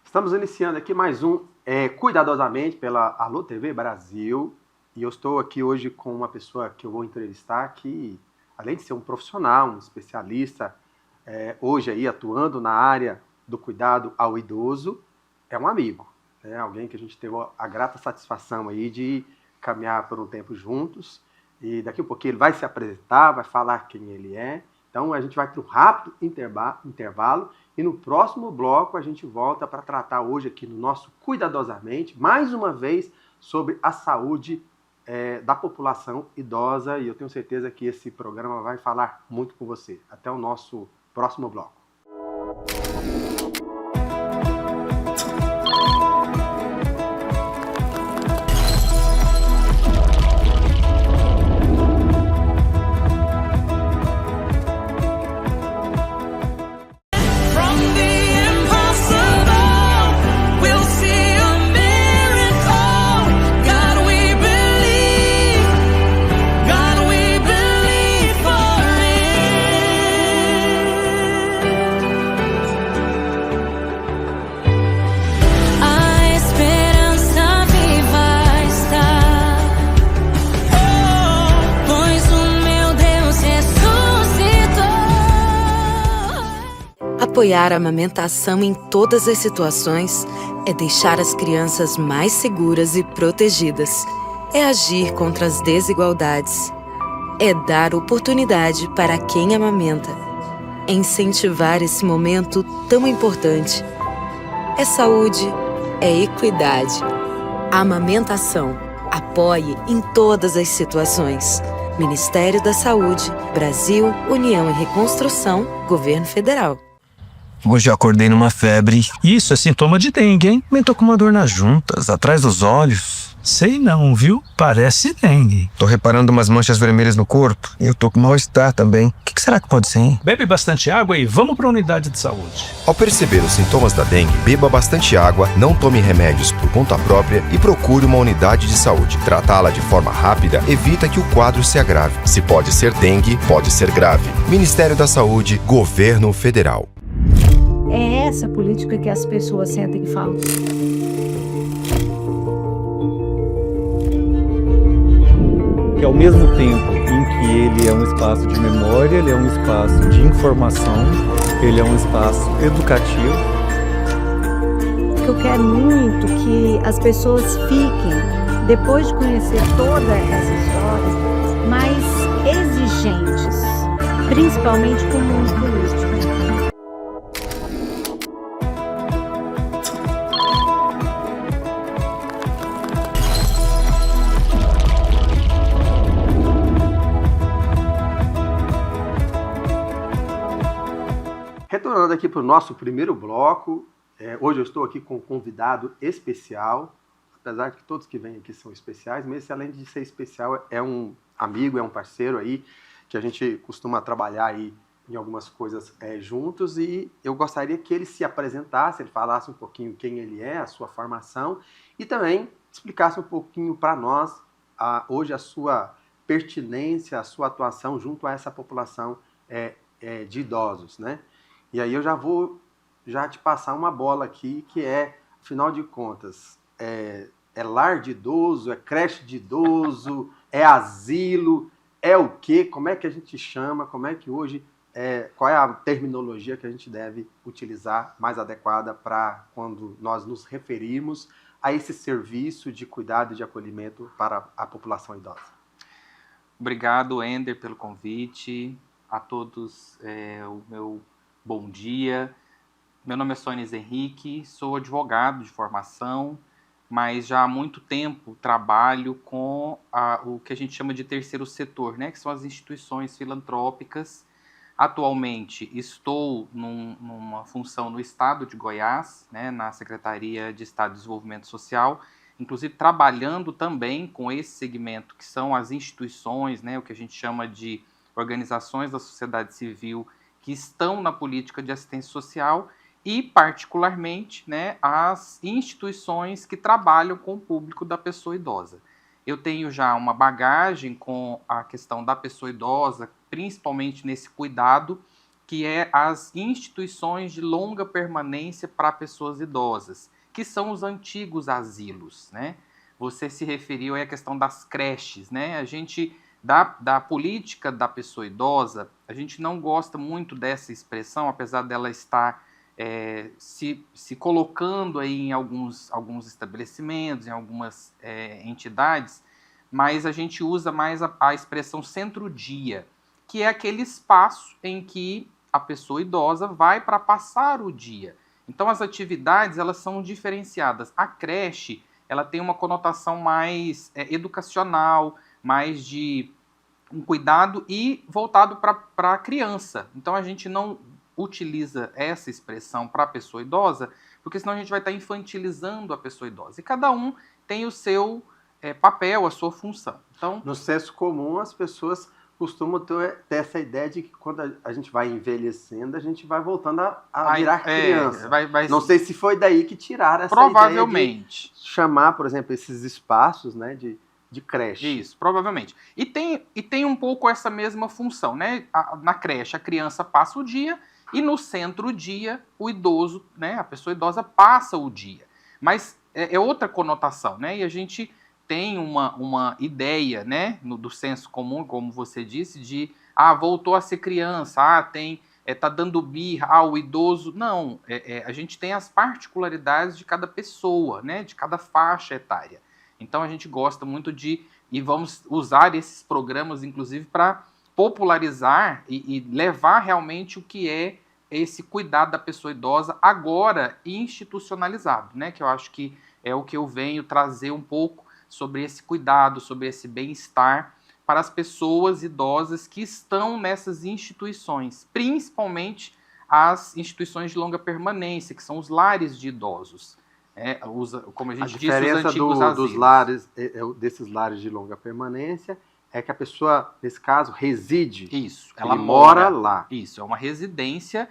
Estamos iniciando aqui mais um Cuidadosamente pela Alô TV Brasil. E eu estou aqui hoje com uma pessoa que eu vou entrevistar que, além de ser um profissional, um especialista, hoje aí atuando na área do cuidado ao idoso, é um amigo, né? Alguém que a gente teve a grata satisfação aí de caminhar por um tempo juntos. E daqui a pouquinho ele vai se apresentar, vai falar quem ele é. Então a gente vai para um rápido intervalo e no próximo bloco a gente volta para tratar hoje aqui no nosso Cuidadosamente, mais uma vez, sobre a saúde da população idosa, e eu tenho certeza que esse programa vai falar muito com você. Até o nosso próximo bloco. Apoiar a amamentação em todas as situações é deixar as crianças mais seguras e protegidas. É agir contra as desigualdades. É dar oportunidade para quem amamenta. É incentivar esse momento tão importante. É saúde, é equidade. Amamentação. Apoie em todas as situações. Ministério da Saúde, Brasil, União e Reconstrução, Governo Federal. Hoje eu acordei numa febre. Isso é sintoma de dengue, hein? Também tô com uma dor nas juntas, atrás dos olhos. Sei não, viu? Parece dengue. Tô reparando umas manchas vermelhas no corpo e eu tô com mal-estar também. O que será que pode ser, hein? Bebe bastante água e vamos pra unidade de saúde. Ao perceber os sintomas da dengue, beba bastante água, não tome remédios por conta própria e procure uma unidade de saúde. Tratá-la de forma rápida evita que o quadro se agrave. Se pode ser dengue, pode ser grave. Ministério da Saúde, Governo Federal. É essa política que as pessoas sentem e falam. Que ao mesmo tempo em que ele é um espaço de memória, ele é um espaço de informação, ele é um espaço educativo. Eu quero muito que as pessoas fiquem, depois de conhecer toda essa história, mais exigentes, principalmente com o mundo político. Retornando aqui para o nosso primeiro bloco, hoje eu estou aqui com um convidado especial, apesar de que todos que vêm aqui são especiais, mas esse, além de ser especial, é um amigo, é um parceiro aí, que a gente costuma trabalhar aí em algumas coisas juntos, e eu gostaria que ele se apresentasse, ele falasse um pouquinho quem ele é, a sua formação, e também explicasse um pouquinho para nós hoje a sua pertinência, a sua atuação junto a essa população de idosos, né? E aí eu já vou te passar uma bola aqui, que afinal de contas, é lar de idoso, é creche de idoso, é asilo, é o quê? Como é que a gente chama? Como é que hoje, qual é a terminologia que a gente deve utilizar mais adequada para quando nós nos referimos a esse serviço de cuidado e de acolhimento para a população idosa? Obrigado, Ender, pelo convite. A todos, o meu bom dia. Meu nome é Soanes Henrique, sou advogado de formação, mas já há muito tempo trabalho com o que a gente chama de terceiro setor, né, que são as instituições filantrópicas. Atualmente estou numa função no estado de Goiás, né, na Secretaria de Estado de Desenvolvimento Social, inclusive trabalhando também com esse segmento, que são as instituições, né, o que a gente chama de organizações da sociedade civil que estão na política de assistência social e, particularmente, né, as instituições que trabalham com o público da pessoa idosa. Eu tenho já uma bagagem com a questão da pessoa idosa, principalmente nesse cuidado que é as instituições de longa permanência para pessoas idosas, que são os antigos asilos, né? Você se referiu aí à questão das creches, né? A gente, da política da pessoa idosa, a gente não gosta muito dessa expressão, apesar dela estar se colocando aí em alguns estabelecimentos, em algumas entidades, mas a gente usa mais a expressão centro-dia, que é aquele espaço em que a pessoa idosa vai para passar o dia. Então as atividades, elas são diferenciadas. A creche, ela tem uma conotação mais educacional, mais de um cuidado e voltado para a criança. Então a gente não utiliza essa expressão para a pessoa idosa, porque senão a gente vai estar infantilizando a pessoa idosa. E cada um tem o seu papel, a sua função. Então, no senso comum, as pessoas costumam ter essa ideia de que quando a gente vai envelhecendo, a gente vai voltando a virar criança. Não sei se foi daí que tiraram essa provavelmente ideia de chamar, por exemplo, esses espaços, né, de creche. Isso, provavelmente. E tem um pouco essa mesma função, né? Na creche, a criança passa o dia e no centro-dia, o idoso, né, a pessoa idosa passa o dia. Mas é outra conotação, né? E a gente tem uma ideia, né, do senso comum, como você disse, de voltou a ser criança, tá dando birra, o idoso. Não, a gente tem as particularidades de cada pessoa, né, de cada faixa etária. Então a gente gosta muito e vamos usar esses programas, inclusive, para popularizar e levar realmente o que é esse cuidado da pessoa idosa agora institucionalizado, né, que eu acho que é o que eu venho trazer um pouco sobre esse cuidado, sobre esse bem-estar para as pessoas idosas que estão nessas instituições, principalmente as instituições de longa permanência, que são os lares de idosos. Como a gente disse, os antigos asilos. Desses lares de longa permanência é que a pessoa, nesse caso, reside. Isso, ela mora lá. Isso, é uma residência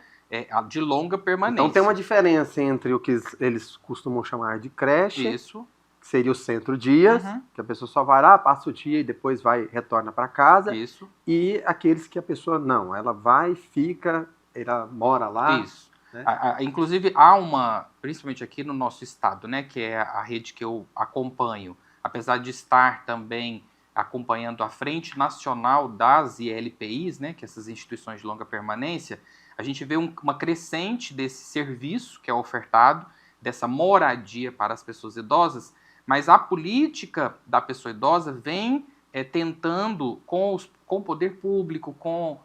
de longa permanência. Então tem uma diferença entre o que eles costumam chamar de creche. Isso. Que seria o centro-dias, que a pessoa só vai lá, passa o dia e depois retorna para casa. Isso. E aqueles que a pessoa não, ela vai, fica, ela mora lá. Isso. Né? Inclusive há principalmente aqui no nosso estado, né, que é a rede que eu acompanho, apesar de estar também acompanhando a Frente Nacional das ILPIs, né, que é essas instituições de longa permanência, a gente vê uma crescente desse serviço que é ofertado, dessa moradia para as pessoas idosas, mas a política da pessoa idosa vem tentando, com o poder público, com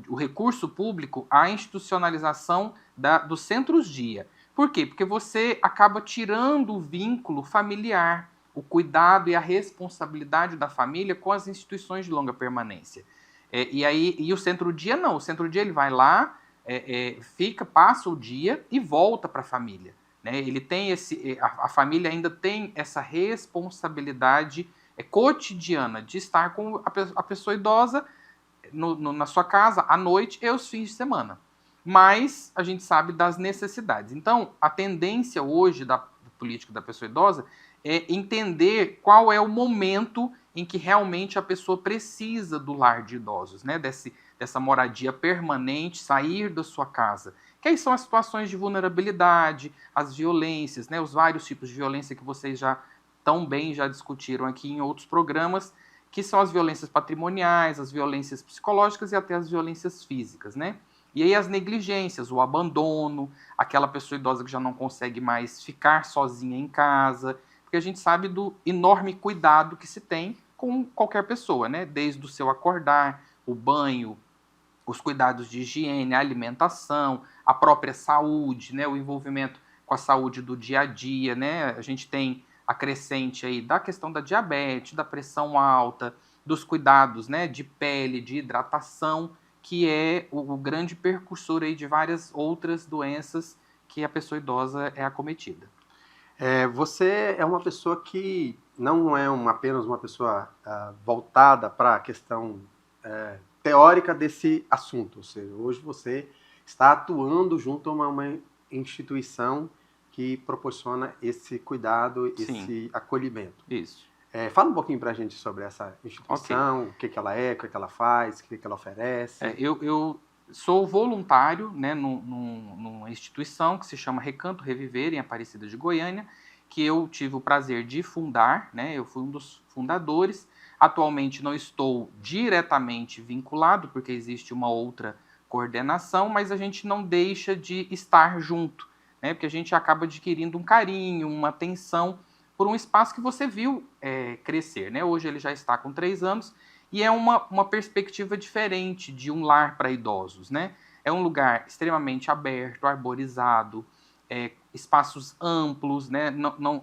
o recurso público, a institucionalização dos centros-dia. Por quê? Porque você acaba tirando o vínculo familiar, o cuidado e a responsabilidade da família com as instituições de longa permanência. E o centro-dia não. O centro-dia ele vai lá, passa o dia e volta para a família. Né? Ele tem a família ainda tem essa responsabilidade cotidiana de estar com a pessoa idosa na sua casa à noite e aos fins de semana. Mas a gente sabe das necessidades. Então, a tendência hoje da política da pessoa idosa é entender qual é o momento em que realmente a pessoa precisa do lar de idosos, né? Dessa moradia permanente, sair da sua casa. Que aí são as situações de vulnerabilidade, as violências, né? Os vários tipos de violência que vocês já discutiram aqui em outros programas, que são as violências patrimoniais, as violências psicológicas e até as violências físicas, né? E aí as negligências, o abandono, aquela pessoa idosa que já não consegue mais ficar sozinha em casa, porque a gente sabe do enorme cuidado que se tem com qualquer pessoa, né? Desde o seu acordar, o banho, os cuidados de higiene, a alimentação, a própria saúde, né? O envolvimento com a saúde do dia a dia, né? A gente tem a crescente aí da questão da diabetes, da pressão alta, dos cuidados, né? De pele, de hidratação, que é o grande percursor aí de várias outras doenças que a pessoa idosa é acometida. Você é uma pessoa que não é apenas uma pessoa voltada para a questão teórica desse assunto. Ou seja, hoje você está atuando junto a uma instituição que proporciona esse cuidado, esse acolhimento. Isso. Fala um pouquinho para a gente sobre essa instituição, okay. O que ela é, o que ela faz, o que ela oferece. Eu sou voluntário, né, numa instituição que se chama Recanto Reviver, em Aparecida de Goiânia, que eu tive o prazer de fundar, né, eu fui um dos fundadores. Atualmente não estou diretamente vinculado, porque existe uma outra coordenação, mas a gente não deixa de estar junto, né, porque a gente acaba adquirindo um carinho, uma atenção por um espaço que você viu crescer, né? Hoje ele já está com 3 anos, e é uma perspectiva diferente de um lar para idosos, né? É um lugar extremamente aberto, arborizado, espaços amplos, né?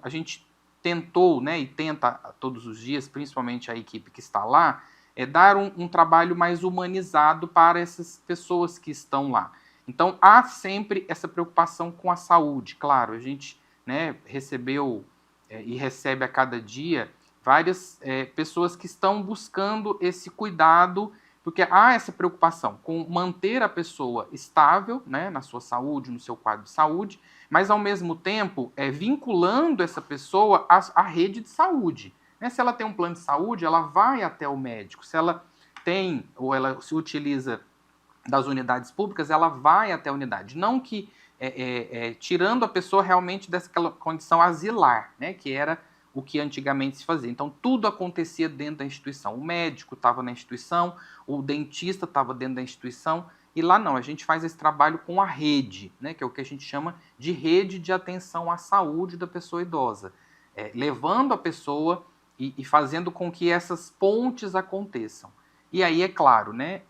A gente tentou, né, e tenta todos os dias, principalmente a equipe que está lá, dar um trabalho mais humanizado para essas pessoas que estão lá. Então, há sempre essa preocupação com a saúde. Claro, a gente, né, recebeu e recebe a cada dia várias pessoas que estão buscando esse cuidado, porque há essa preocupação com manter a pessoa estável, né, na sua saúde, no seu quadro de saúde, mas ao mesmo tempo vinculando essa pessoa à rede de saúde. Né? Se ela tem um plano de saúde, ela vai até o médico. Se ela tem, ou ela se utiliza das unidades públicas, ela vai até a unidade. Não que tirando a pessoa realmente dessa condição asilar, né, que era o que antigamente se fazia. Então, tudo acontecia dentro da instituição. O médico estava na instituição, o dentista estava dentro da instituição, e lá não, a gente faz esse trabalho com a rede, né, que é o que a gente chama de rede de atenção à saúde da pessoa idosa, levando a pessoa e fazendo com que essas pontes aconteçam. E aí, é claro, né,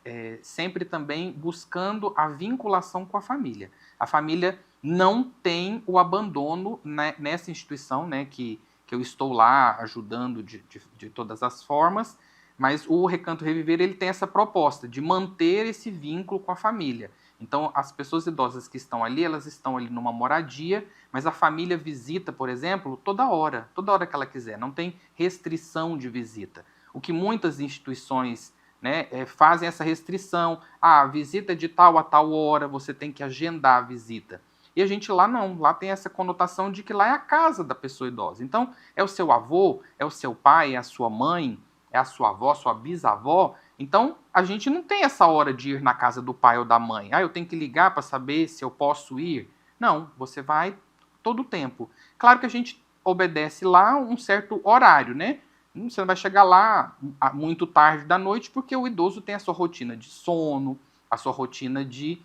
sempre também buscando a vinculação com a família. A família não tem o abandono, né, nessa instituição, né, que eu estou lá ajudando de todas as formas, mas o Recanto Reviver ele tem essa proposta de manter esse vínculo com a família. Então, as pessoas idosas que estão ali, elas estão ali numa moradia, mas a família visita, por exemplo, toda hora que ela quiser, não tem restrição de visita. O que muitas instituições, né, fazem essa restrição, a visita de tal a tal hora, você tem que agendar a visita. E a gente lá não, lá tem essa conotação de que lá é a casa da pessoa idosa. Então, é o seu avô, é o seu pai, é a sua mãe, é a sua avó, sua bisavó. Então, a gente não tem essa hora de ir na casa do pai ou da mãe. Eu tenho que ligar para saber se eu posso ir. Não, você vai todo o tempo. Claro que a gente obedece lá um certo horário, né? Você não vai chegar lá muito tarde da noite, porque o idoso tem a sua rotina de sono, a sua rotina de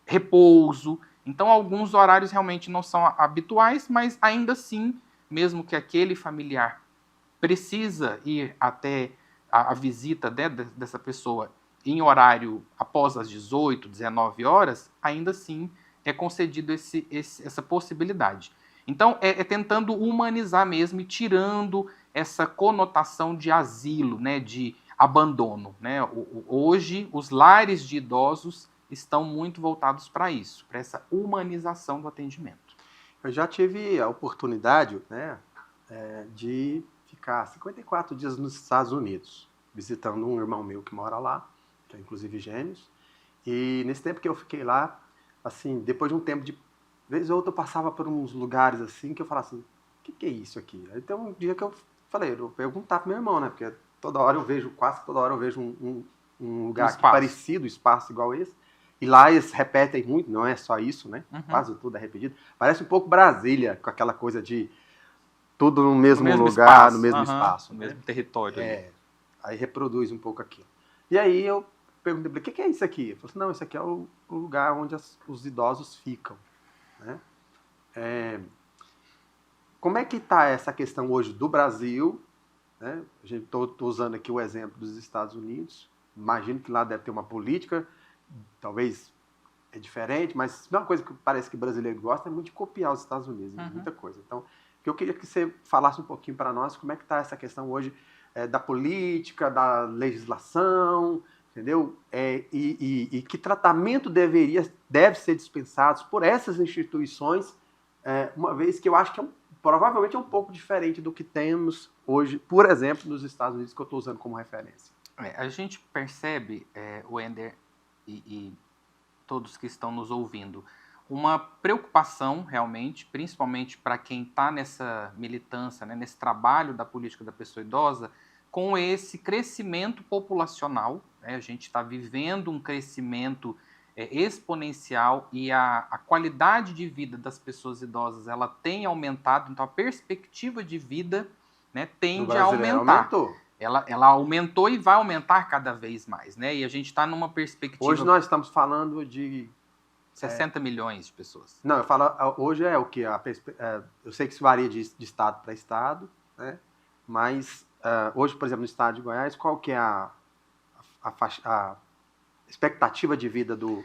repouso. Então, alguns horários realmente não são habituais, mas ainda assim, mesmo que aquele familiar precisa ir até a visita dessa pessoa em horário após as 18, 19 horas, ainda assim é concedido essa possibilidade. Então, tentando humanizar mesmo e tirando essa conotação de asilo, né, de abandono. Né? Hoje, os lares de idosos estão muito voltados para isso, para essa humanização do atendimento. Eu já tive a oportunidade, né, de ficar 54 dias nos Estados Unidos, visitando um irmão meu que mora lá, que é inclusive gêmeos, e nesse tempo que eu fiquei lá, assim, depois de um tempo de vez ou outra eu passava por uns lugares assim, que eu falava assim, o que é isso aqui? Aí tem um dia que eu falei, eu vou perguntar pro meu irmão, né, porque toda hora eu vejo, quase toda hora eu vejo um lugar aqui parecido, espaço igual esse. E lá eles repetem muito, não é só isso, né? Uhum. Quase tudo é repetido. Parece um pouco Brasília, com aquela coisa de tudo no mesmo lugar, espaço. No mesmo espaço. No mesmo território. Aí reproduz um pouco aquilo. E aí eu perguntei para ele, o que é isso aqui? Ele falou assim, não, isso aqui é o lugar onde os idosos ficam. Né? Como é que está essa questão hoje do Brasil? Né? Estou usando aqui o exemplo dos Estados Unidos. Imagino que lá deve ter uma política, talvez é diferente, mas uma coisa que parece que o brasileiro gosta é muito de copiar os Estados Unidos, muita coisa. Então, eu queria que você falasse um pouquinho para nós como é que está essa questão hoje da política, da legislação, entendeu? E que tratamento deve ser dispensado por essas instituições, uma vez que eu acho que provavelmente é um pouco diferente do que temos hoje, por exemplo, nos Estados Unidos, que eu estou usando como referência. A gente percebe, Wender, e todos que estão nos ouvindo, uma preocupação realmente, principalmente para quem está nessa militância, né, nesse trabalho da política da pessoa idosa, com esse crescimento populacional né? A gente está vivendo um crescimento exponencial e a qualidade de vida das pessoas idosas ela tem aumentado, então a perspectiva de vida, né, tende a aumentar. Ela aumentou e vai aumentar cada vez mais, né? E a gente está numa perspectiva... Hoje nós estamos falando de 60 milhões de pessoas. Não, eu falo, hoje é o que? Eu sei que isso varia de estado para estado, né? Mas hoje, por exemplo, no estado de Goiás, qual que é a expectativa de vida do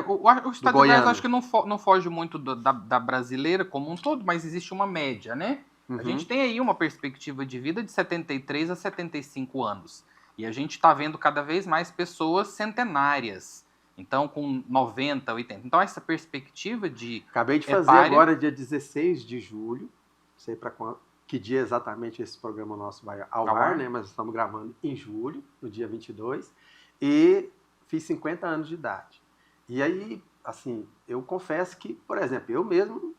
o estado de Goiás acho que não foge muito da brasileira como um todo, mas existe uma média, né? A gente tem aí uma perspectiva de vida de 73 a 75 anos. E a gente está vendo cada vez mais pessoas centenárias. Então, com 90, 80. Então, essa perspectiva de... Acabei de fazer agora, dia 16 de julho. Não sei para que dia exatamente esse programa nosso vai ao ar, né? Mas estamos gravando em julho, no dia 22. E fiz 50 anos de idade. E aí, assim, eu confesso que, por exemplo, eu mesmo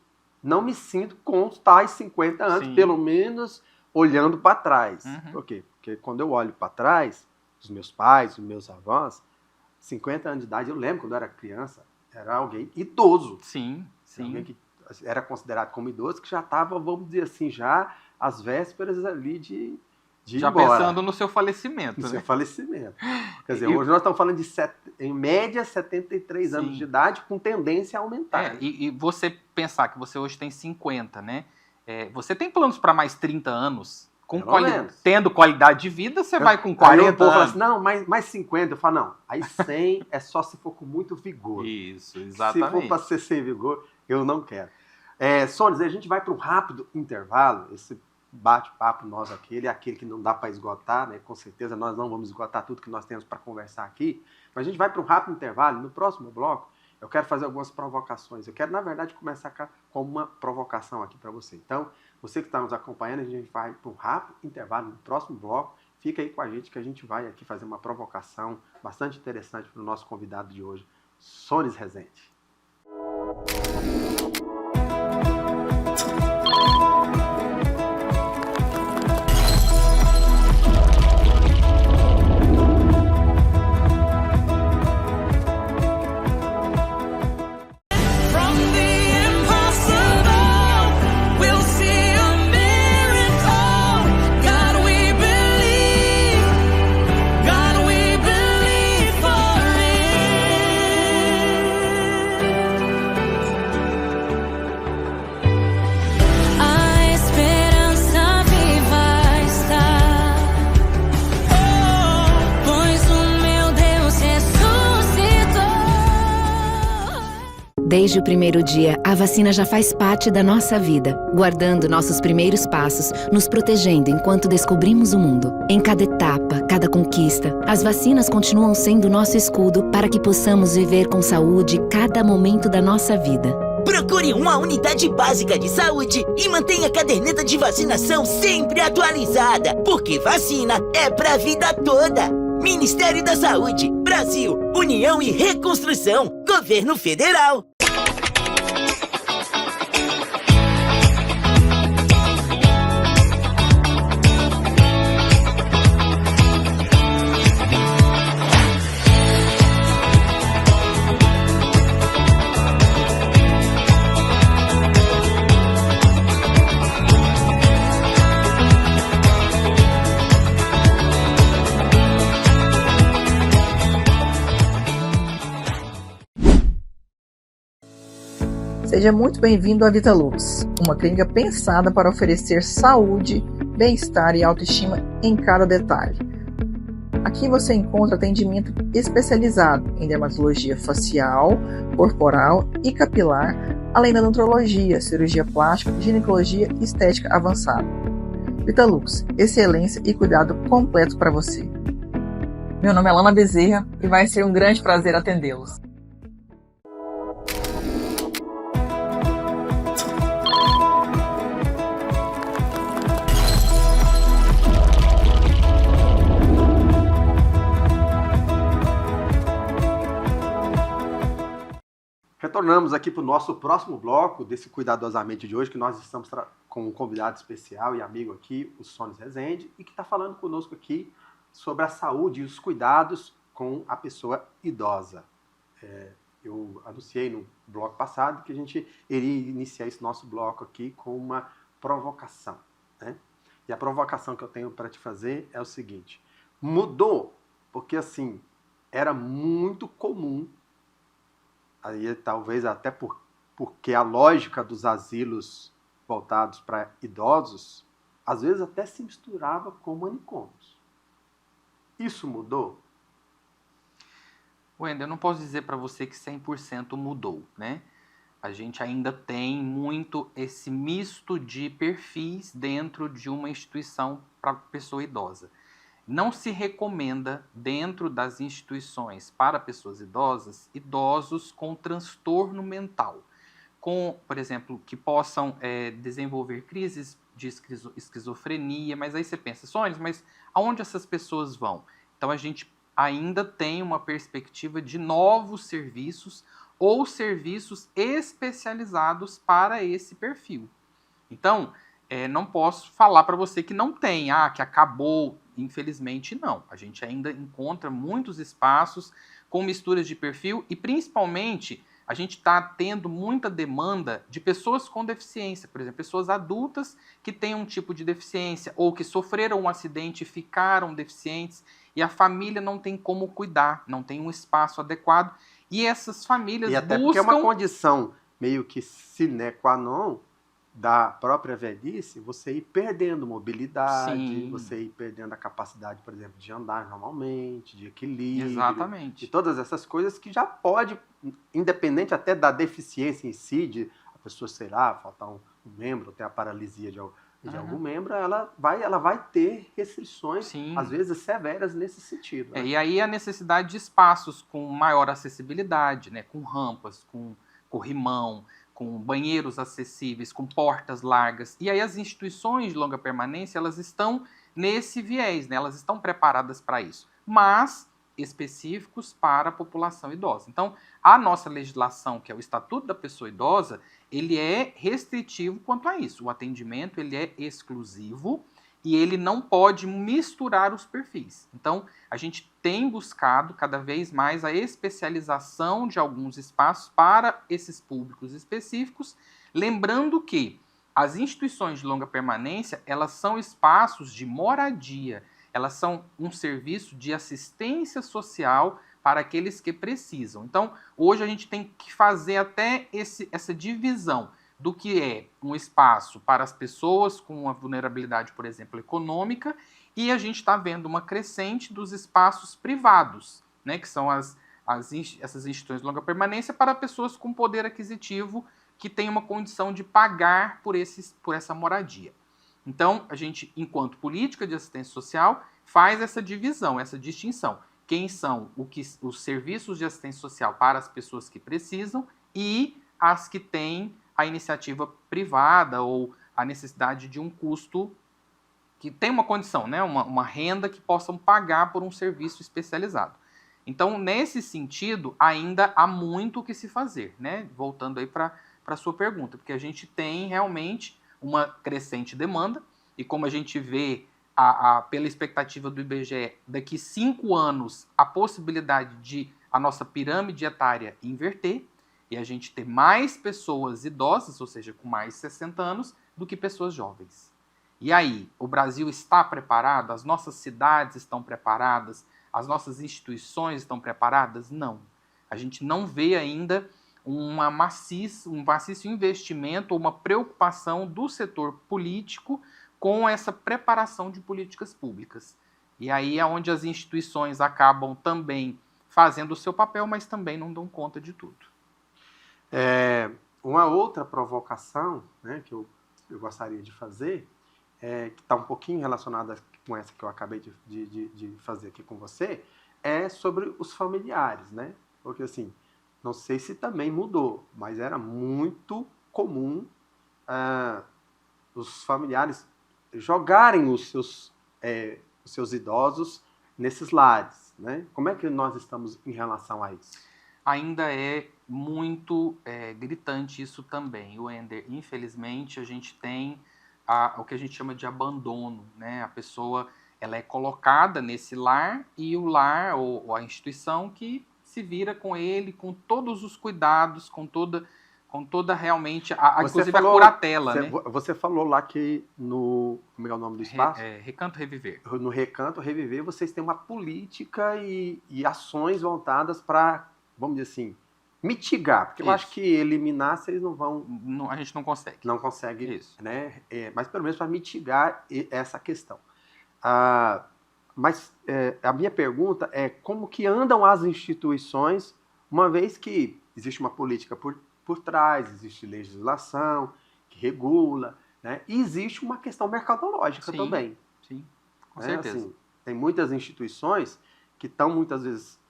não me sinto com tais 50 anos, Sim. pelo menos olhando para trás. Por quê? Porque quando eu olho para trás, os meus pais, os meus avós, 50 anos de idade, eu lembro quando eu era criança, era alguém idoso. Sim, sim. Alguém que era considerado como idoso, que já estava, vamos dizer assim, já às vésperas ali de já embora. Pensando no seu falecimento. No né? seu falecimento. Quer dizer, hoje nós estamos falando de, em média, 73 Sim. anos de idade, com tendência a aumentar. E você pensar que você hoje tem 50, né? Você tem planos para mais 30 anos? Tendo qualidade de vida, você vai com 40 anos. Fala assim, não, mais 50. Eu falo, não, aí 100 é só se for com muito vigor. Isso, exatamente. Se for para ser sem vigor, eu não quero. Sones, a gente vai para um rápido intervalo. Esse bate-papo nosso aqui, ele é aquele que não dá para esgotar, né? Com certeza nós não vamos esgotar tudo que nós temos para conversar aqui, mas a gente vai para um rápido intervalo. No próximo bloco, eu quero fazer algumas provocações. Eu quero, na verdade, começar com uma provocação aqui para você. Então, você que está nos acompanhando, a gente vai para um rápido intervalo no próximo bloco. Fica aí com a gente que a gente vai aqui fazer uma provocação bastante interessante para o nosso convidado de hoje, Sones Rezende. Desde o primeiro dia, a vacina já faz parte da nossa vida, guardando nossos primeiros passos, nos protegendo enquanto descobrimos o mundo. Em cada etapa, cada conquista, as vacinas continuam sendo nosso escudo para que possamos viver com saúde cada momento da nossa vida. Procure uma unidade básica de saúde e mantenha a caderneta de vacinação sempre atualizada, porque vacina é pra vida toda. Ministério da Saúde, Brasil, União e Reconstrução, Governo Federal. Seja muito bem-vindo à Vitalux, uma clínica pensada para oferecer saúde, bem-estar e autoestima em cada detalhe. Aqui você encontra atendimento especializado em dermatologia facial, corporal e capilar, além da nutrologia, cirurgia plástica, ginecologia e estética avançada. Vitalux, excelência e cuidado completo para você. Meu nome é Lana Bezerra e vai ser um grande prazer atendê-los. Retornamos aqui para o nosso próximo bloco desse Cuidadosamente de hoje, que nós estamos com um convidado especial e amigo aqui, o Sones Rezende, e que está falando conosco aqui sobre a saúde e os cuidados com a pessoa idosa. Eu anunciei no bloco passado que a gente iria iniciar esse nosso bloco aqui com uma provocação, né? E a provocação que eu tenho para te fazer é o seguinte: mudou, porque assim, era muito comum, aí talvez até porque a lógica dos asilos voltados para idosos, às vezes até se misturava com manicômios. Isso mudou? Wender, eu não posso dizer para você que 100% mudou, né? A gente ainda tem muito esse misto de perfis dentro de uma instituição para pessoa idosa. Não se recomenda, dentro das instituições para pessoas idosas, idosos com transtorno mental, com, por exemplo, que possam desenvolver crises de esquizofrenia, mas aí você pensa, Sônia, mas aonde essas pessoas vão? Então a gente ainda tem uma perspectiva de novos serviços ou serviços especializados para esse perfil. Então, não posso falar para você que não tem, que acabou. Infelizmente, não. A gente ainda encontra muitos espaços com misturas de perfil e, principalmente, a gente está tendo muita demanda de pessoas com deficiência. Por exemplo, pessoas adultas que têm um tipo de deficiência ou que sofreram um acidente e ficaram deficientes e a família não tem como cuidar, não tem um espaço adequado. E essas famílias buscam... E até buscam... porque é uma condição meio que sine qua non da própria velhice, você ir perdendo mobilidade, Sim. Você ir perdendo a capacidade, por exemplo, de andar normalmente, de equilíbrio. Exatamente. E todas essas coisas que já pode, independente até da deficiência em si, de a pessoa, sei lá, faltar um membro, ter a paralisia de algum membro, ela vai ter restrições, Sim. às vezes severas nesse sentido. Né? E aí a necessidade de espaços com maior acessibilidade, né, com rampas, com corrimão, com banheiros acessíveis, com portas largas. E aí as instituições de longa permanência, elas estão nesse viés, né? Elas estão preparadas para isso, mas específicos para a população idosa. Então, a nossa legislação, que é o Estatuto da Pessoa Idosa, ele é restritivo quanto a isso. O atendimento, ele é exclusivo e ele não pode misturar os perfis. Então, a gente tem buscado cada vez mais a especialização de alguns espaços para esses públicos específicos, lembrando que as instituições de longa permanência, elas são espaços de moradia, elas são um serviço de assistência social para aqueles que precisam. Então, hoje a gente tem que fazer até essa divisão do que é um espaço para as pessoas com uma vulnerabilidade, por exemplo, econômica, e a gente está vendo uma crescente dos espaços privados, né, que são essas instituições de longa permanência para pessoas com poder aquisitivo que têm uma condição de pagar por essa moradia. Então, a gente, enquanto política de assistência social, faz essa divisão, essa distinção. Quem são os serviços de assistência social para as pessoas que precisam e as que têm a iniciativa privada ou a necessidade de um custo que tem uma condição, né? uma renda que possam pagar por um serviço especializado. Então, nesse sentido, ainda há muito o que se fazer, né? Voltando aí para a sua pergunta, porque a gente tem realmente uma crescente demanda e como a gente vê pela expectativa do IBGE, daqui 5 anos, a possibilidade de a nossa pirâmide etária inverter, e a gente ter mais pessoas idosas, ou seja, com mais de 60 anos, do que pessoas jovens. E aí, o Brasil está preparado? As nossas cidades estão preparadas? As nossas instituições estão preparadas? Não. A gente não vê ainda um maciço investimento ou uma preocupação do setor político com essa preparação de políticas públicas. E aí é onde as instituições acabam também fazendo o seu papel, mas também não dão conta de tudo. Uma outra provocação, né, que eu gostaria de fazer, que está um pouquinho relacionada com essa que eu acabei de fazer aqui com você, é sobre os familiares, né? Porque assim, não sei se também mudou, mas era muito comum os familiares jogarem os seus idosos nesses lares, né? Como é que nós estamos em relação a isso? Ainda é muito gritante isso também, Wender. Infelizmente, a gente tem o que a gente chama de abandono, né? A pessoa ela é colocada nesse lar e o lar ou a instituição que se vira com ele, com todos os cuidados, com toda realmente, inclusive a curatela, né? Você falou lá que como é o nome do espaço? Recanto Reviver. No Recanto Reviver, vocês têm uma política e ações voltadas para, vamos dizer assim, mitigar. Porque eu acho que eliminar, vocês não vão... a gente não consegue. Não consegue, isso. Né? Mas pelo menos para mitigar essa questão. Mas a minha pergunta é como que andam as instituições, uma vez que existe uma política por trás, existe legislação que regula, né? E existe uma questão mercadológica também. Sim, com certeza. Assim, tem muitas instituições que estão muitas vezes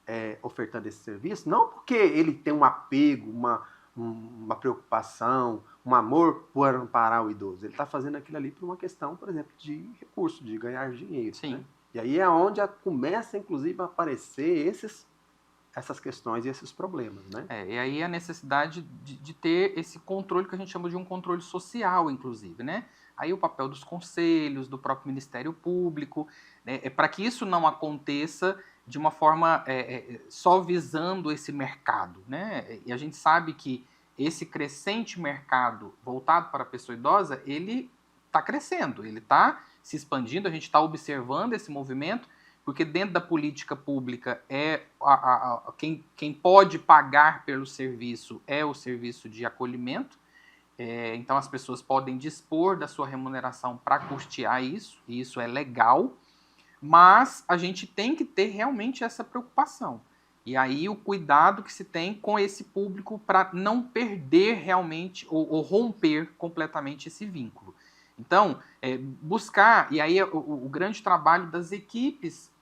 ofertando esse serviço, não porque ele tem um apego, uma preocupação, um amor por amparar o idoso. Ele está fazendo aquilo ali por uma questão, por exemplo, de recurso, de ganhar dinheiro. Sim. Né? E aí é onde começa, inclusive, a aparecer essas questões e esses problemas, né? E aí a necessidade de ter esse controle que a gente chama de um controle social, inclusive, né? Aí o papel dos conselhos, do próprio Ministério Público, né? Para que isso não aconteça de uma forma só visando esse mercado, né? E a gente sabe que esse crescente mercado voltado para a pessoa idosa, ele está crescendo, ele está se expandindo, a gente está observando esse movimento, porque dentro da política pública quem pode pagar pelo serviço é o serviço de acolhimento, então as pessoas podem dispor da sua remuneração para custear isso, e isso é legal, mas a gente tem que ter realmente essa preocupação. E aí o cuidado que se tem com esse público para não perder realmente ou romper completamente esse vínculo. Então, buscar, e aí o grande trabalho das equipes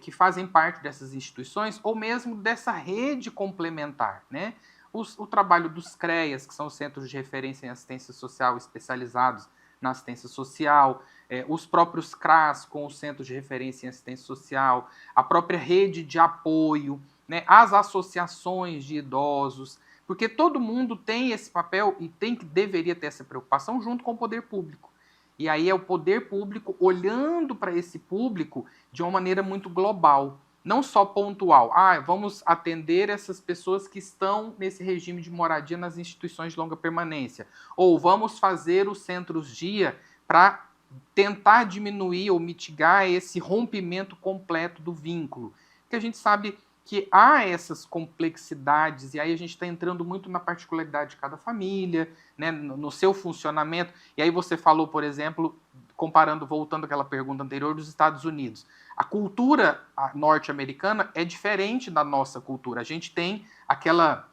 que fazem parte dessas instituições, ou mesmo dessa rede complementar, né? O trabalho dos CREAS, que são os Centros de Referência em Assistência Social especializados na assistência social, os próprios CRAS, com os Centros de Referência em Assistência Social, a própria rede de apoio, né? As associações de idosos, porque todo mundo tem esse papel e deveria ter essa preocupação junto com o poder público. E aí é o poder público olhando para esse público de uma maneira muito global, não só pontual. Vamos atender essas pessoas que estão nesse regime de moradia nas instituições de longa permanência. Ou vamos fazer os centros-dia para tentar diminuir ou mitigar esse rompimento completo do vínculo. Porque a gente sabe que há essas complexidades, e aí a gente está entrando muito na particularidade de cada família, né, no seu funcionamento. E aí você falou, por exemplo, voltando àquela pergunta anterior, dos Estados Unidos. A cultura norte-americana é diferente da nossa cultura. A gente tem aquela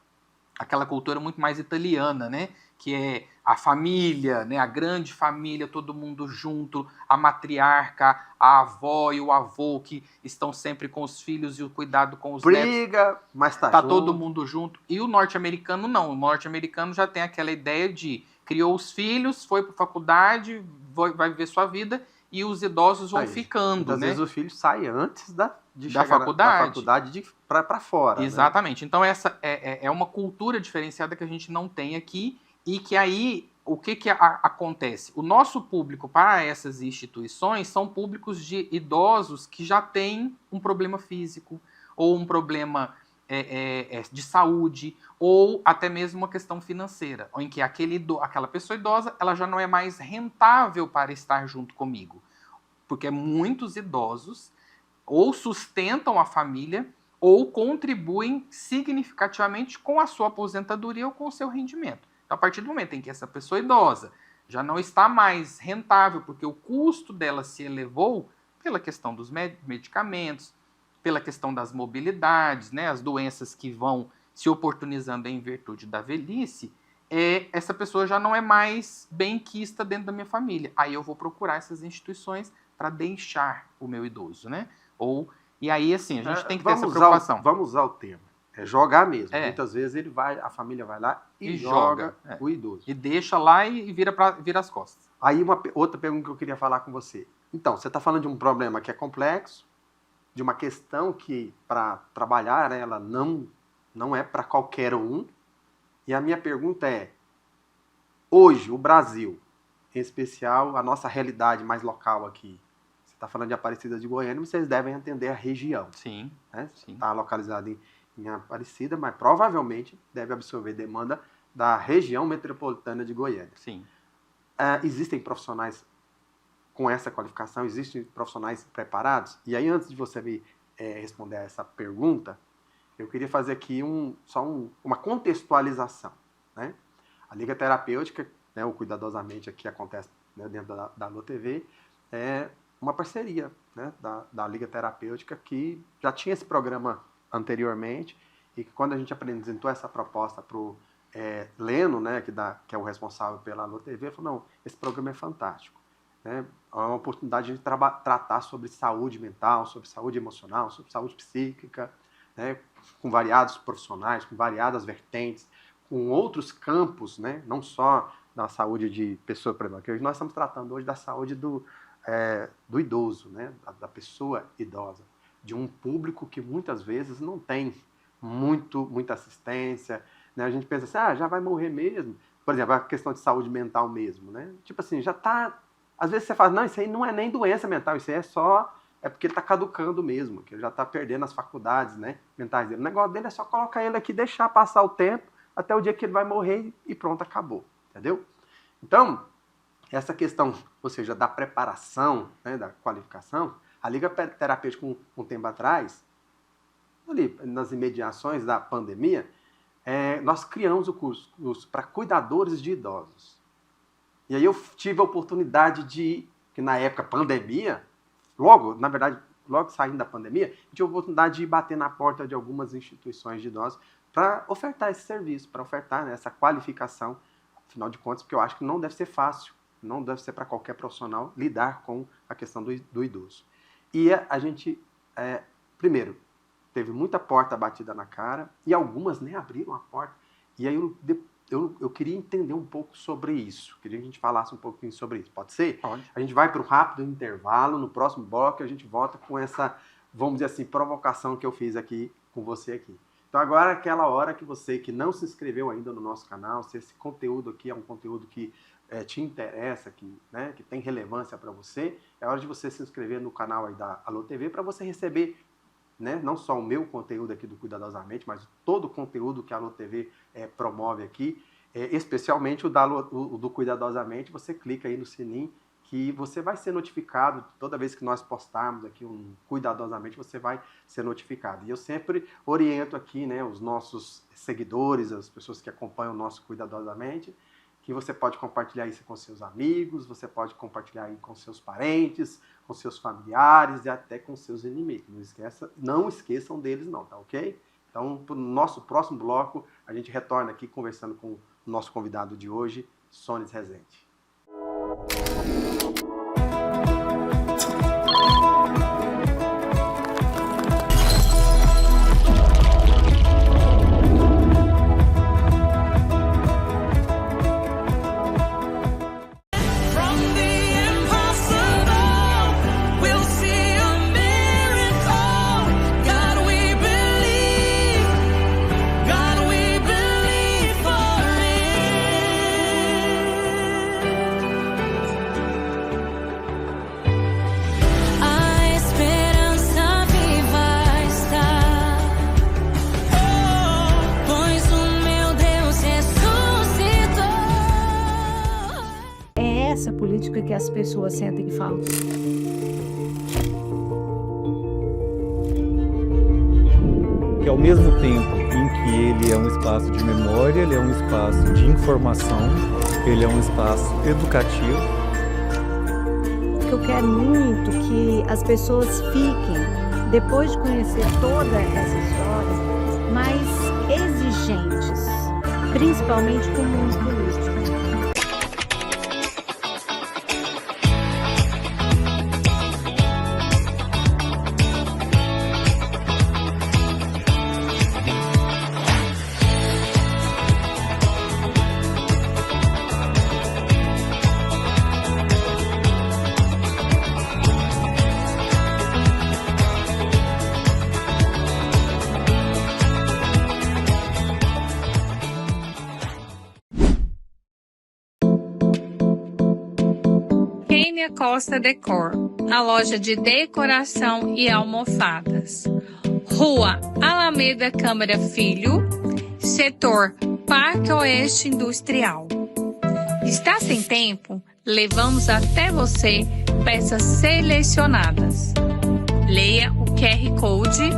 cultura muito mais italiana, né, que é a família, né, a grande família, todo mundo junto, a matriarca, a avó e o avô que estão sempre com os filhos e o cuidado com os netos. Briga, mas tá junto. Todo mundo junto. E o norte-americano não. O norte-americano já tem aquela ideia de criou os filhos, foi para a faculdade, vai viver sua vida e os idosos vão ficando. Às vezes o filho sai antes da faculdade para fora. Exatamente. Né? Então essa é uma cultura diferenciada que a gente não tem aqui. E que aí, o que acontece? O nosso público para essas instituições são públicos de idosos que já têm um problema físico, ou um problema de saúde, ou até mesmo uma questão financeira, em que aquela pessoa idosa ela já não é mais rentável para estar junto comigo. Porque muitos idosos ou sustentam a família ou contribuem significativamente com a sua aposentadoria ou com o seu rendimento. Então, a partir do momento em que essa pessoa idosa já não está mais rentável, porque o custo dela se elevou pela questão dos medicamentos, pela questão das mobilidades, né, as doenças que vão se oportunizando em virtude da velhice, essa pessoa já não é mais benquista dentro da minha família. Aí eu vou procurar essas instituições para deixar o meu idoso, né? E aí, assim, a gente tem que ter essa preocupação. Vamos usar o termo. Jogar mesmo. Muitas vezes a família vai lá e joga o idoso. E deixa lá e vira as costas. Aí outra pergunta que eu queria falar com você. Então, você está falando de um problema que é complexo, de uma questão que para trabalhar ela não é para qualquer um. E a minha pergunta é, hoje o Brasil, em especial a nossa realidade mais local aqui, você está falando de Aparecida de Goiânia, vocês devem entender a região. Sim, Né? sim. Está localizado em Aparecida, mas provavelmente deve absorver demanda da região metropolitana de Goiânia. Sim. Existem profissionais com essa qualificação? Existem profissionais preparados? E aí, antes de você me responder a essa pergunta, eu queria fazer aqui uma contextualização. Né? A Liga Terapêutica, né, o Cuidadosamente aqui acontece, né, dentro da Alô TV, é uma parceria, né, da Liga Terapêutica, que já tinha esse programa anteriormente, e que quando a gente apresentou essa proposta para o Leno, né, que é o responsável pela Alô TV, falou, não, esse programa é fantástico. Né? É uma oportunidade de a gente tratar sobre saúde mental, sobre saúde emocional, sobre saúde psíquica, né, com variados profissionais, com variadas vertentes, com outros campos, né, não só da saúde de pessoa, por exemplo, que nós estamos tratando hoje da saúde do idoso, né, da pessoa idosa, de um público que muitas vezes não tem muita assistência, né? A gente pensa assim, já vai morrer mesmo. Por exemplo, a questão de saúde mental mesmo, né? Tipo assim, já está... Às vezes você fala, não, isso aí não é nem doença mental, isso aí é porque ele está caducando mesmo, que ele já está perdendo as faculdades, né, mentais dele. O negócio dele é só colocar ele aqui, deixar passar o tempo, até o dia que ele vai morrer e pronto, acabou. Entendeu? Então, essa questão, ou seja, da preparação, né, da qualificação, a Liga Terapêutica, um tempo atrás, ali nas imediações da pandemia, nós criamos o curso para cuidadores de idosos. E aí eu tive a oportunidade que na época pandemia, logo saindo da pandemia, eu tive a oportunidade de bater na porta de algumas instituições de idosos para ofertar esse serviço, para ofertar, né, essa qualificação, afinal de contas, porque eu acho que não deve ser fácil, não deve ser para qualquer profissional lidar com a questão do idoso. E a gente, primeiro, teve muita porta batida na cara e algumas nem abriram a porta. E aí eu queria entender um pouco sobre isso. Queria que a gente falasse um pouquinho sobre isso. Pode ser? Pode. A gente vai para um rápido intervalo. No próximo bloco a gente volta com essa, vamos dizer assim, provocação que eu fiz aqui com você aqui. Então agora é aquela hora que você que não se inscreveu ainda no nosso canal, se esse conteúdo aqui é um conteúdo que te interessa, né, que tem relevância para você, é hora de você se inscrever no canal aí da Alô TV para você receber, né, não só o meu conteúdo aqui do Cuidadosamente, mas todo o conteúdo que a Alô TV promove aqui, especialmente o do Cuidadosamente. Você clica aí no sininho que você vai ser notificado toda vez que nós postarmos aqui um Cuidadosamente, você vai ser notificado. E eu sempre oriento aqui, né, os nossos seguidores, as pessoas que acompanham o nosso Cuidadosamente, que você pode compartilhar isso com seus amigos, você pode compartilhar aí com seus parentes, com seus familiares e até com seus inimigos. Não esqueçam deles não, tá ok? Então, para o nosso próximo bloco, a gente retorna aqui conversando com o nosso convidado de hoje, Sonis Rezende. Que as pessoas sentem e falam. Que ao mesmo tempo em que ele é um espaço de memória, ele é um espaço de informação, ele é um espaço educativo. Eu quero muito que as pessoas fiquem, depois de conhecer toda essa história, mais exigentes, principalmente com o mundo político. Costa Decor, a loja de decoração e almofadas. Rua Alameda Câmara Filho, setor Parque Oeste Industrial. Está sem tempo? Levamos até você peças selecionadas. Leia o QR Code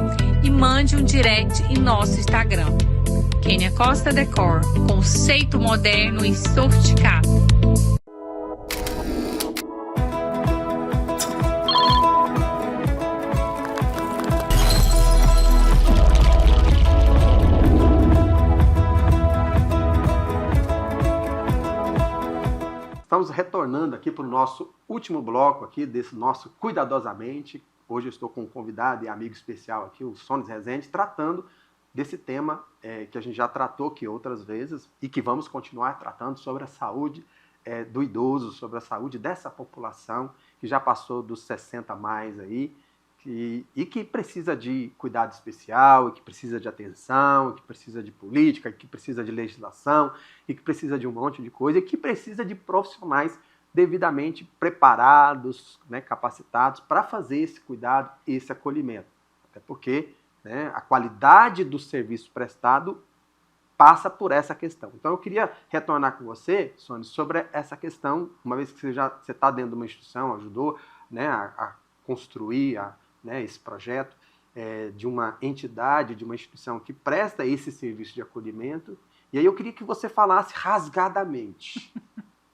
e mande um direct em nosso Instagram. Kênia Costa Decor, conceito moderno e sofisticado. Estamos retornando aqui para o nosso último bloco aqui desse nosso Cuidadosamente. Hoje eu estou com um convidado e amigo especial aqui, o Sonis Rezende, tratando desse tema que a gente já tratou aqui outras vezes e que vamos continuar tratando sobre a saúde do idoso, sobre a saúde dessa população que já passou dos 60 mais aí e que precisa de cuidado especial, e que precisa de atenção, e que precisa de política, e que precisa de legislação, e que precisa de um monte de coisa, e que precisa de profissionais devidamente preparados, né, capacitados para fazer esse cuidado, esse acolhimento. Até porque, né, a qualidade do serviço prestado passa por essa questão. Então eu queria retornar com você, Sônia, sobre essa questão, uma vez que você está dentro de uma instituição, ajudou, né, a construir esse projeto de uma entidade, de uma instituição que presta esse serviço de acolhimento. E aí eu queria que você falasse rasgadamente,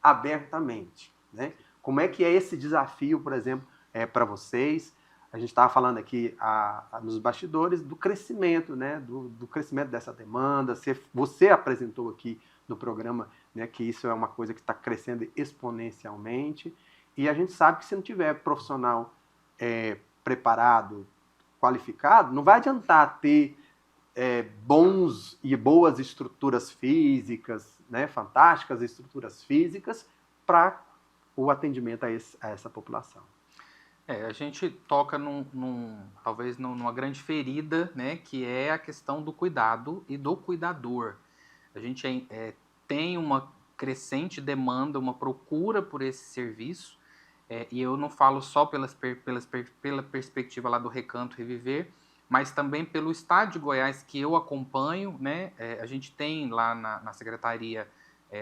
abertamente, né? Como é que é esse desafio, por exemplo, para vocês? A gente estava falando aqui nos bastidores do crescimento, né? Do crescimento dessa demanda. Você apresentou aqui no programa, né, que isso é uma coisa que está crescendo exponencialmente. E a gente sabe que se não tiver profissional preparado, qualificado, não vai adiantar ter bons e boas estruturas físicas, né, fantásticas estruturas físicas para o atendimento a essa população. A gente toca talvez numa grande ferida, né, que é a questão do cuidado e do cuidador. A gente tem uma crescente demanda, uma procura por esse serviço. E eu não falo só pela perspectiva lá do Recanto Reviver, mas também pelo estado de Goiás que eu acompanho, né? A gente tem lá na secretaria,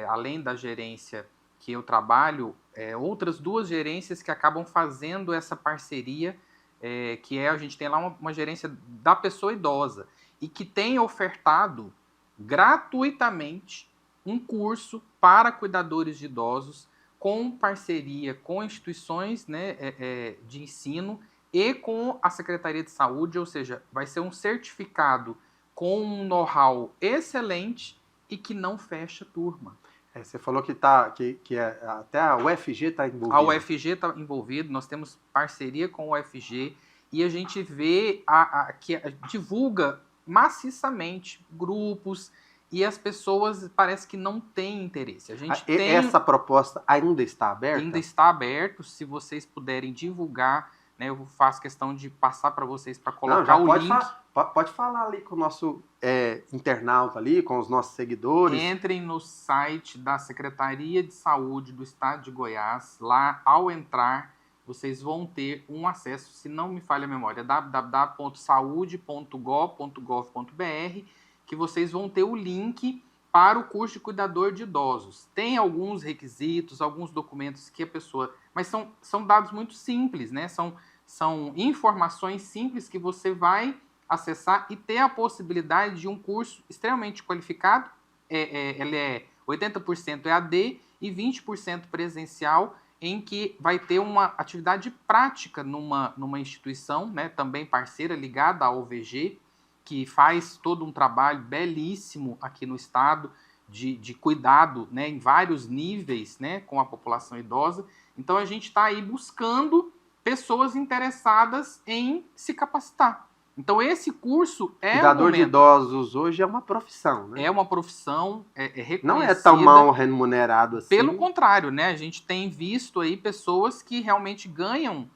além da gerência que eu trabalho, outras 2 gerências que acabam fazendo essa parceria, a gente tem lá uma gerência da pessoa idosa e que tem ofertado gratuitamente um curso para cuidadores de idosos, com parceria com instituições, né, de ensino e com a Secretaria de Saúde, ou seja, vai ser um certificado com um know-how excelente e que não fecha turma. Você falou que até a UFG está envolvida. A UFG está envolvida, nós temos parceria com a UFG e a gente vê que divulga maciçamente grupos. E as pessoas parece que não têm interesse. Essa proposta ainda está aberta? Ainda está aberto. Se vocês puderem divulgar, né, eu faço questão de passar para vocês para colocar o link. Pode falar ali com o nosso internauta ali, com os nossos seguidores. Entrem no site da Secretaria de Saúde do Estado de Goiás. Lá, ao entrar, vocês vão ter um acesso, se não me falha a memória, www.saude.gov.br, que vocês vão ter o link para o curso de cuidador de idosos. Tem alguns requisitos, alguns documentos que a pessoa... Mas são dados muito simples, né? São informações simples que você vai acessar e ter a possibilidade de um curso extremamente qualificado. Ele é 80% EAD e 20% presencial, em que vai ter uma atividade prática numa instituição, né? Também parceira ligada à UVG, que faz todo um trabalho belíssimo aqui no estado de cuidado, né, em vários níveis, né, com a população idosa. Então a gente está aí buscando pessoas interessadas em se capacitar. Então esse curso Cuidador de idosos hoje é uma profissão, né? É uma profissão, reconhecida. Não é tão mal remunerado assim. Pelo contrário, né? A gente tem visto aí pessoas que realmente ganham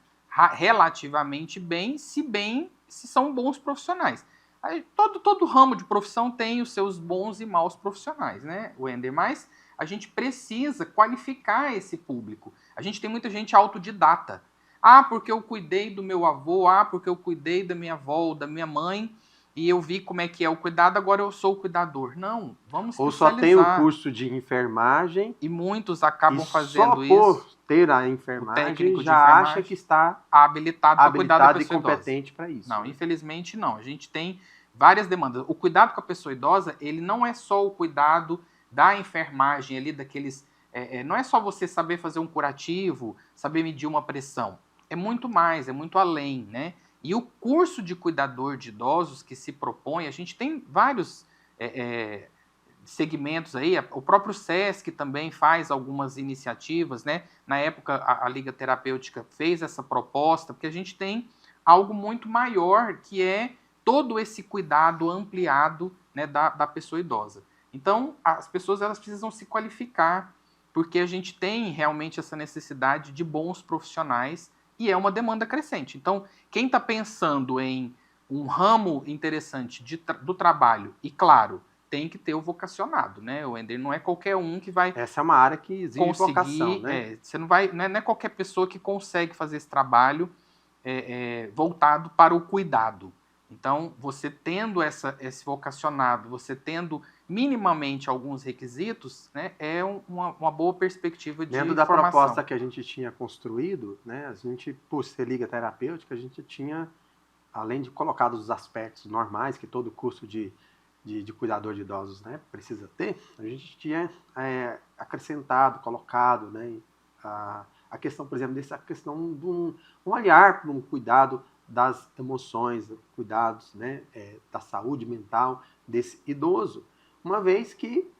relativamente bem, se são bons profissionais. Aí, todo ramo de profissão tem os seus bons e maus profissionais, né, Wender? Mas a gente precisa qualificar esse público. A gente tem muita gente autodidata. Ah, porque eu cuidei do meu avô, porque eu cuidei da minha avó ou da minha mãe, e eu vi como é que é o cuidado, agora eu sou o cuidador. Não, vamos Ou especializar. só tem o curso de enfermagem. E muitos acabam fazendo só isso. Por ter a enfermagem, técnico já de enfermagem acha que está habilitado para cuidar da pessoa e competente para isso. Não, infelizmente não. A gente tem várias demandas. O cuidado com a pessoa idosa, ele não é só o cuidado da enfermagem ali, daqueles... não é só você saber fazer um curativo, saber medir uma pressão. É muito mais, é muito além, né? E o curso de cuidador de idosos que se propõe, a gente tem vários segmentos aí, o próprio SESC também faz algumas iniciativas, né? Na época, a Liga Terapêutica fez essa proposta, porque a gente tem algo muito maior, que é todo esse cuidado ampliado, né, da pessoa idosa. Então, as pessoas elas precisam se qualificar, porque a gente tem realmente essa necessidade de bons profissionais e é uma demanda crescente. Então, quem está pensando em um ramo interessante do trabalho, e claro, tem que ter o vocacionado, né? O Ender não é qualquer um que vai... Essa é uma área que exige vocação, né? Você não vai, não é qualquer pessoa que consegue fazer esse trabalho voltado para o cuidado. Então, você tendo esse vocacionado, você tendo minimamente alguns requisitos, né, é uma boa perspectiva de Dentro da formação. proposta que a gente tinha construído, né, a gente, por ser liga terapêutica, a gente tinha, além de colocar os aspectos normais que todo curso de cuidador de idosos, né, precisa ter, a gente tinha acrescentado, colocado, né, a questão, por exemplo, dessa questão de um olhar para um cuidado das emoções, cuidados, né, da saúde mental desse idoso. Uma vez que,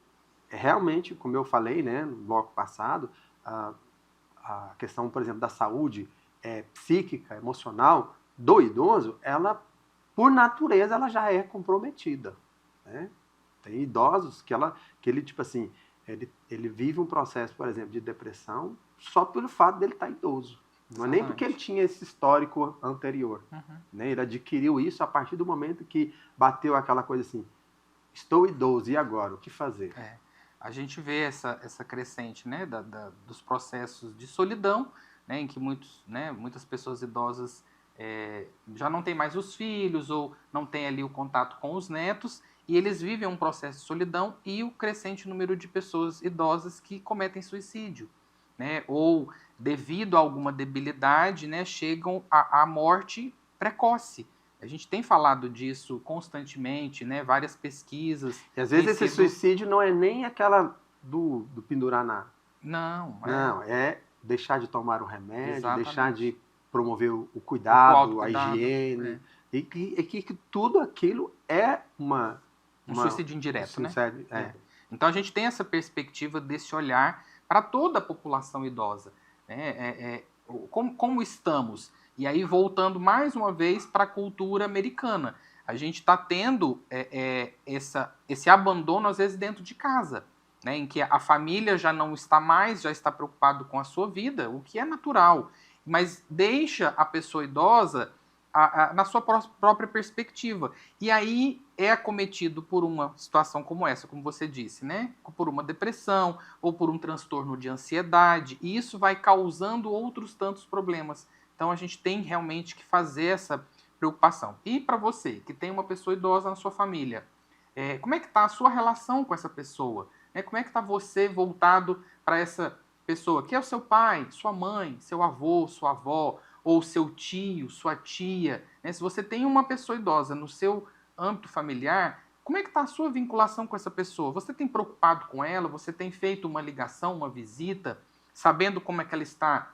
realmente, como eu falei, né, no bloco passado, a questão, por exemplo, da saúde psíquica, emocional do idoso, ela, por natureza, ela já é comprometida, né? Tem idosos que ele, tipo assim, ele vive um processo, por exemplo, de depressão só pelo fato dele estar idoso. Não é nem porque ele tinha esse histórico anterior. Né? Ele adquiriu isso a partir do momento que bateu aquela coisa assim, estou idoso, e agora? O que fazer? A gente vê essa crescente, né, dos processos de solidão, né, em que muitas pessoas idosas já não têm mais os filhos ou não têm ali o contato com os netos, e eles vivem um processo de solidão e o crescente número de pessoas idosas que cometem suicídio. Né, ou devido a alguma debilidade, né, chegam à morte precoce. A gente tem falado disso constantemente, né, várias pesquisas. E às vezes esse suicídio não é nem aquela do pendurar na... Não, é deixar de tomar o remédio, Exatamente. Deixar de promover o cuidado, a higiene. E que tudo aquilo é um suicídio indireto, né? Então a gente tem essa perspectiva desse olhar para toda a população idosa. Como estamos? E aí, voltando mais uma vez para a cultura americana, a gente está tendo esse abandono, às vezes, dentro de casa, né, em que a família já não está mais, já está preocupado com a sua vida, o que é natural, mas deixa a pessoa idosa na sua própria perspectiva. E aí é acometido por uma situação como essa, como você disse, né? Por uma depressão ou por um transtorno de ansiedade, e isso vai causando outros tantos problemas. Então a gente tem realmente que fazer essa preocupação. E para você, que tem uma pessoa idosa na sua família, como é que está a sua relação com essa pessoa? Como é que está você voltado para essa pessoa, que é o seu pai, sua mãe, seu avô, sua avó, ou seu tio, sua tia, né? Se você tem uma pessoa idosa no seu âmbito familiar, como é que está a sua vinculação com essa pessoa? Você tem preocupado com ela? Você tem feito uma ligação, uma visita, sabendo como é que ela está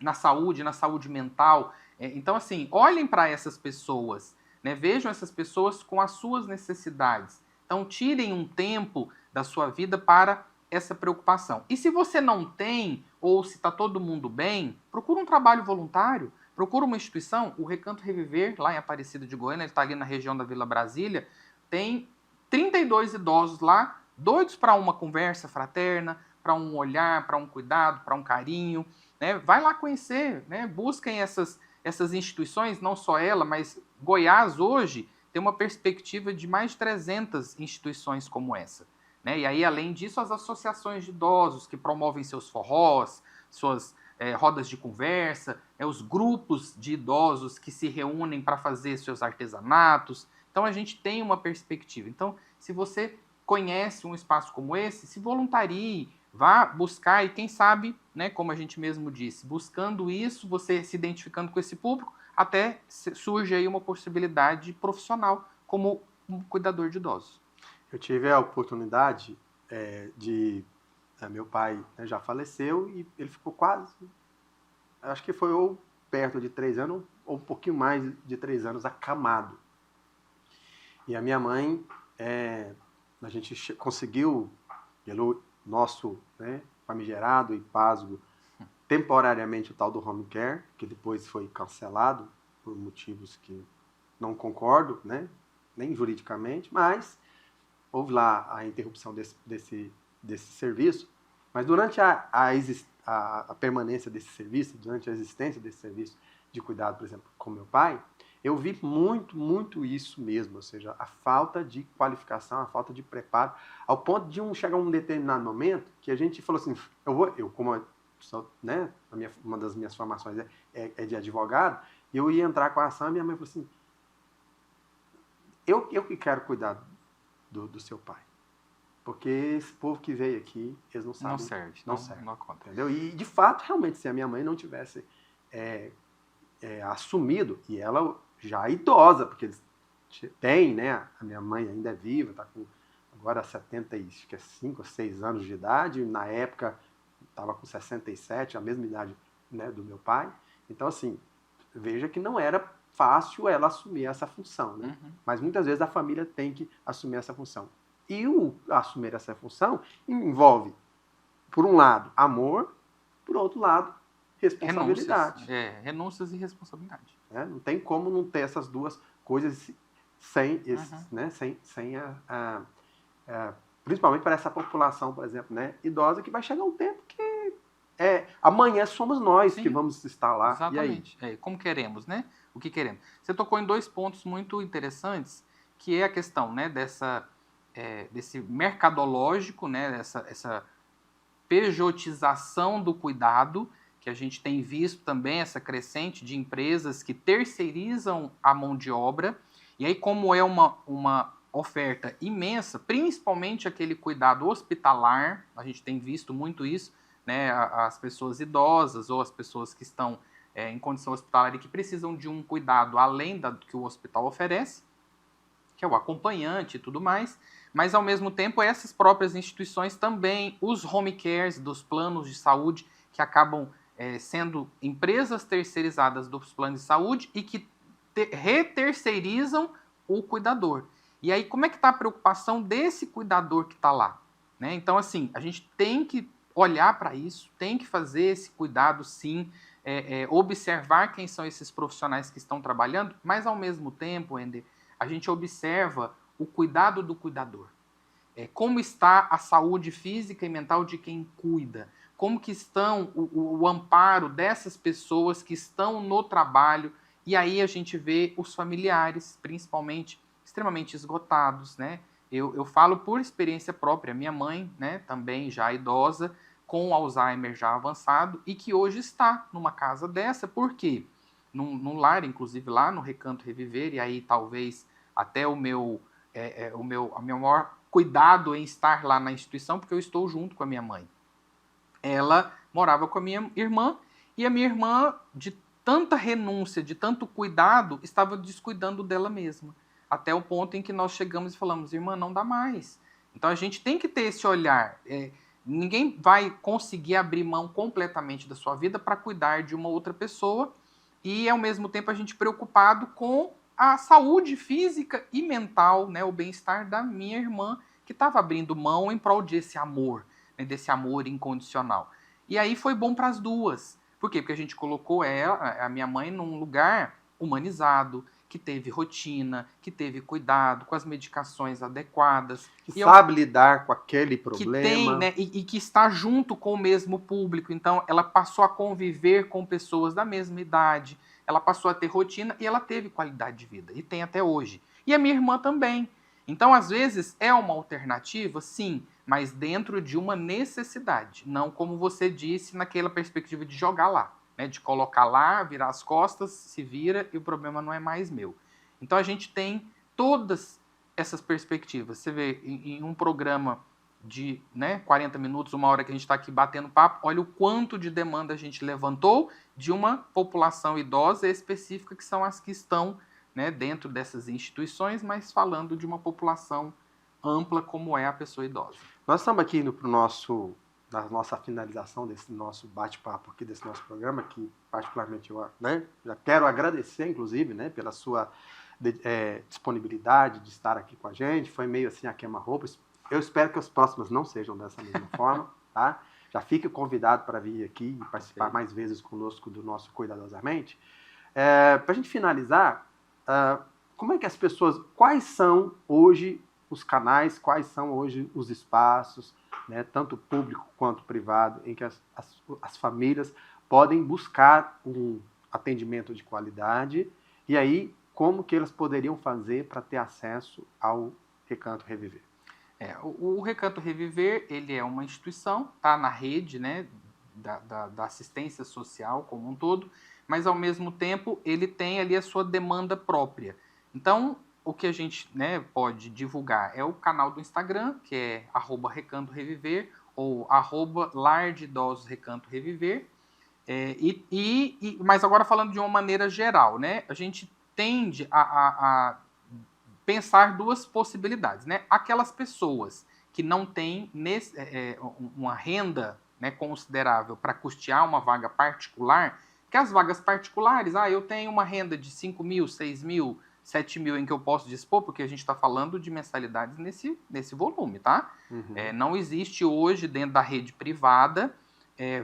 na saúde mental? Então, assim, olhem para essas pessoas, né? Vejam essas pessoas com as suas necessidades. Então, tirem um tempo da sua vida para essa preocupação. E se você não tem, ou se está todo mundo bem, procura um trabalho voluntário, procura uma instituição. O Recanto Reviver, lá em Aparecida de Goiânia, ele está ali na região da Vila Brasília, tem 32 idosos lá, doidos para uma conversa fraterna, para um olhar, para um cuidado, para um carinho, né? Vai lá conhecer, né? Busquem essas instituições, não só ela, mas Goiás hoje tem uma perspectiva de mais de 300 instituições como essa. Né? E aí, além disso, as associações de idosos que promovem seus forrós, suas rodas de conversa, os grupos de idosos que se reúnem para fazer seus artesanatos. Então, a gente tem uma perspectiva. Então, se você conhece um espaço como esse, se voluntarie, vá buscar e quem sabe, né, como a gente mesmo disse, buscando isso, você se identificando com esse público, até surge aí uma possibilidade profissional como um cuidador de idosos. Eu tive a oportunidade meu pai, né, já faleceu e ele ficou quase, acho que foi ou perto de 3 anos ou um pouquinho mais de 3 anos acamado. E a minha mãe, a gente conseguiu, pelo nosso, né, famigerado e pasgo, temporariamente o tal do home care, que depois foi cancelado por motivos que não concordo, né, nem juridicamente, mas houve lá a interrupção desse serviço. Mas durante a permanência desse serviço, durante a existência desse serviço de cuidado, por exemplo, com meu pai, eu vi muito isso mesmo, ou seja, a falta de qualificação, a falta de preparo, ao ponto de chegar um determinado momento que a gente falou assim, né, uma das minhas formações é de advogado, e eu ia entrar com a ação e minha mãe falou assim, eu que quero cuidar do seu pai. Porque esse povo que veio aqui, eles não sabem. Não serve. Não conta. Entendeu? E, de fato, realmente, se a minha mãe não tivesse assumido, e ela já é idosa, porque eles têm, né? A minha mãe ainda é viva, está com agora 75 ou 6 anos de idade, na época estava com 67, a mesma idade, né, do meu pai. Então, assim, veja que não era fácil ela assumir essa função, né? Uhum. Mas muitas vezes a família tem que assumir essa função. E assumir essa função envolve, por um lado, amor, por outro lado, responsabilidade. Renúncias e responsabilidade. Não tem como não ter essas duas coisas sem, né, principalmente para essa população, por exemplo, né, idosa, que vai chegar um tempo que amanhã somos nós que vamos estar lá. Exatamente. E aí? Como queremos, né? O que queremos. Você tocou em 2 pontos muito interessantes, que é a questão, né, desse mercadológico, né, essa pejotização do cuidado, que a gente tem visto também, essa crescente de empresas que terceirizam a mão de obra, e aí como é uma oferta imensa, principalmente aquele cuidado hospitalar, a gente tem visto muito isso, né, as pessoas idosas ou as pessoas que estão em condição hospitalar e que precisam de um cuidado além do que o hospital oferece, que é o acompanhante e tudo mais, mas ao mesmo tempo essas próprias instituições também, os home cares dos planos de saúde, que acabam sendo empresas terceirizadas dos planos de saúde e que reterceirizam o cuidador. E aí como é que está a preocupação desse cuidador que está lá? Né? Então, assim, a gente tem que olhar para isso, tem que fazer esse cuidado, sim, observar quem são esses profissionais que estão trabalhando, mas ao mesmo tempo, Ender, a gente observa o cuidado do cuidador. Como está a saúde física e mental de quem cuida? Como que estão o amparo dessas pessoas que estão no trabalho? E aí a gente vê os familiares, principalmente, extremamente esgotados, né? Eu falo por experiência própria. Minha mãe, né, também já idosa, com Alzheimer já avançado, e que hoje está numa casa dessa. Por quê? Num lar, inclusive lá no Recanto Reviver, e aí talvez até o meu maior cuidado em estar lá na instituição, porque eu estou junto com a minha mãe. Ela morava com a minha irmã, e a minha irmã, de tanta renúncia, de tanto cuidado, estava descuidando dela mesma. Até o ponto em que nós chegamos e falamos, irmã, não dá mais. Então a gente tem que ter esse olhar. Ninguém vai conseguir abrir mão completamente da sua vida para cuidar de uma outra pessoa, e ao mesmo tempo a gente preocupado com a saúde física e mental, né, o bem-estar da minha irmã, que estava abrindo mão em prol desse amor, né, desse amor incondicional. E aí foi bom para as duas. Por quê? Porque a gente colocou a minha mãe, num lugar humanizado, que teve rotina, que teve cuidado, com as medicações adequadas. Que sabe lidar com aquele problema. Que tem, né, e que está junto com o mesmo público. Então, ela passou a conviver com pessoas da mesma idade, ela passou a ter rotina e ela teve qualidade de vida. E tem até hoje. E a minha irmã também. Então, às vezes, é uma alternativa, sim, mas dentro de uma necessidade, não como você disse, naquela perspectiva de jogar lá, né? De colocar lá, virar as costas, se vira e o problema não é mais meu. Então a gente tem todas essas perspectivas. Você vê em um programa de 40 minutos, 1 hora que a gente está aqui batendo papo, olha o quanto de demanda a gente levantou de uma população idosa específica, que são as que estão, né, dentro dessas instituições, mas falando de uma população ampla como é a pessoa idosa. Nós estamos aqui indo para na nossa finalização desse nosso bate-papo aqui, desse nosso programa, que particularmente eu, né, já quero agradecer, inclusive, né, pela sua disponibilidade de estar aqui com a gente. Foi meio assim a queima-roupas. Eu espero que as próximas não sejam dessa mesma forma, tá? Já fique convidado para vir aqui e participar mais vezes conosco do nosso Cuidadosamente. Para a gente finalizar, como é que as pessoas, quais são hoje os canais, quais são hoje os espaços, né, tanto público quanto privado, em que as famílias podem buscar um atendimento de qualidade, e aí como que elas poderiam fazer para ter acesso ao Recanto Reviver? O Recanto Reviver, ele é uma instituição, está na rede, né, da assistência social como um todo, mas ao mesmo tempo ele tem ali a sua demanda própria. Então, o que a gente, né, pode divulgar é o canal do Instagram, que é @RecantoReviver ou @Lar de Idosos Recanto Reviver. Mas agora falando de uma maneira geral, né, a gente tende a pensar duas possibilidades, né? Aquelas pessoas que não têm uma renda, né, considerável para custear uma vaga particular, que as vagas particulares, eu tenho uma renda de 5 mil, 6 mil, 7 mil em que eu posso dispor, porque a gente está falando de mensalidades nesse volume, tá? Uhum. Não existe hoje dentro da rede privada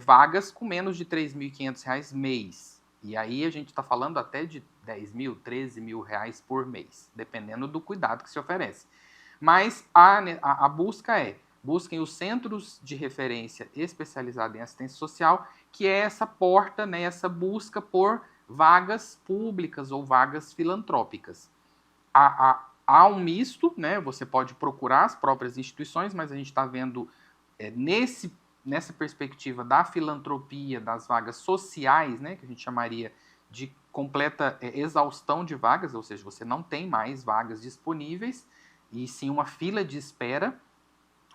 vagas com menos de R$ 3.500 mês. E aí a gente está falando até de 10 mil, 13 mil reais por mês, dependendo do cuidado que se oferece. Mas a busca busquem os centros de referência especializados em assistência social, que é essa porta, né, essa busca vagas públicas ou vagas filantrópicas. Há um misto, né? Você pode procurar as próprias instituições, mas a gente está vendo nessa perspectiva da filantropia, das vagas sociais, né, que a gente chamaria de completa exaustão de vagas, ou seja, você não tem mais vagas disponíveis, e sim uma fila de espera,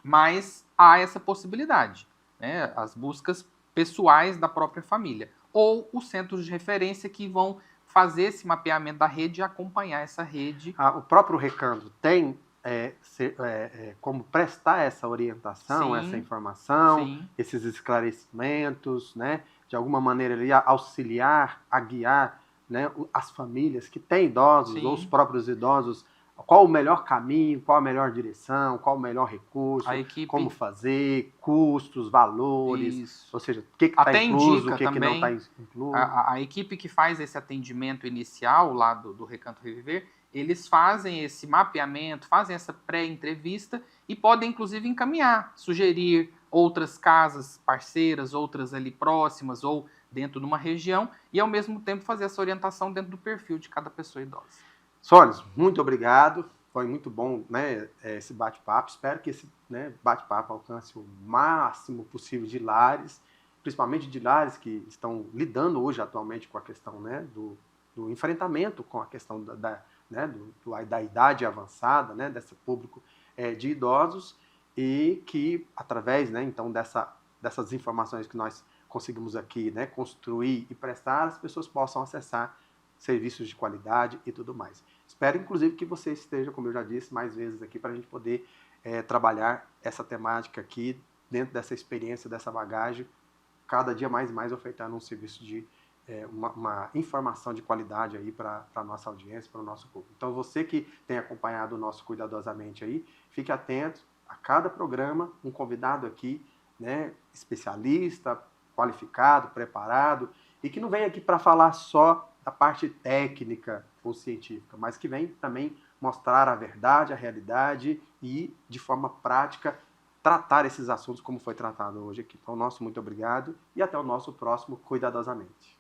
mas há essa possibilidade, né, as buscas pessoais da própria família, ou os centros de referência que vão fazer esse mapeamento da rede e acompanhar essa rede. O próprio Recanto tem como prestar essa orientação, sim, essa informação, sim, esses esclarecimentos, né, de alguma maneira ali auxiliar, a guiar, né, as famílias que têm idosos, sim, ou os próprios idosos, qual o melhor caminho, qual a melhor direção, qual o melhor recurso, como fazer, custos, valores, isso, ou seja, o que está incluso, o que não está incluso. A equipe que faz esse atendimento inicial lá do Recanto Reviver, eles fazem esse mapeamento, fazem essa pré-entrevista e podem, inclusive, encaminhar, sugerir outras casas parceiras, outras ali próximas ou dentro de uma região e, ao mesmo tempo, fazer essa orientação dentro do perfil de cada pessoa idosa. Solis, muito obrigado. Foi muito bom, né, esse bate-papo. Espero que esse, né, bate-papo alcance o máximo possível de lares, principalmente de lares que estão lidando hoje atualmente com a questão, né, do enfrentamento com a questão da idade avançada, né, desse público de idosos, e que através, né, então dessas informações que nós conseguimos aqui, né, construir e prestar, as pessoas possam acessar serviços de qualidade e tudo mais. Espero, inclusive, que você esteja, como eu já disse, mais vezes aqui para a gente poder trabalhar essa temática aqui dentro dessa experiência, dessa bagagem, cada dia mais e mais ofertando um serviço de uma informação de qualidade aí para a nossa audiência, para o nosso público. Então, você que tem acompanhado o nosso Cuidadosamente aí, fique atento a cada programa, um convidado aqui, né, especialista, qualificado, preparado, e que não vem aqui para falar só da parte técnica ou científica, mas que vem também mostrar a verdade, a realidade e, de forma prática, tratar esses assuntos como foi tratado hoje aqui. Então, nosso muito obrigado e até o nosso próximo Cuidadosamente.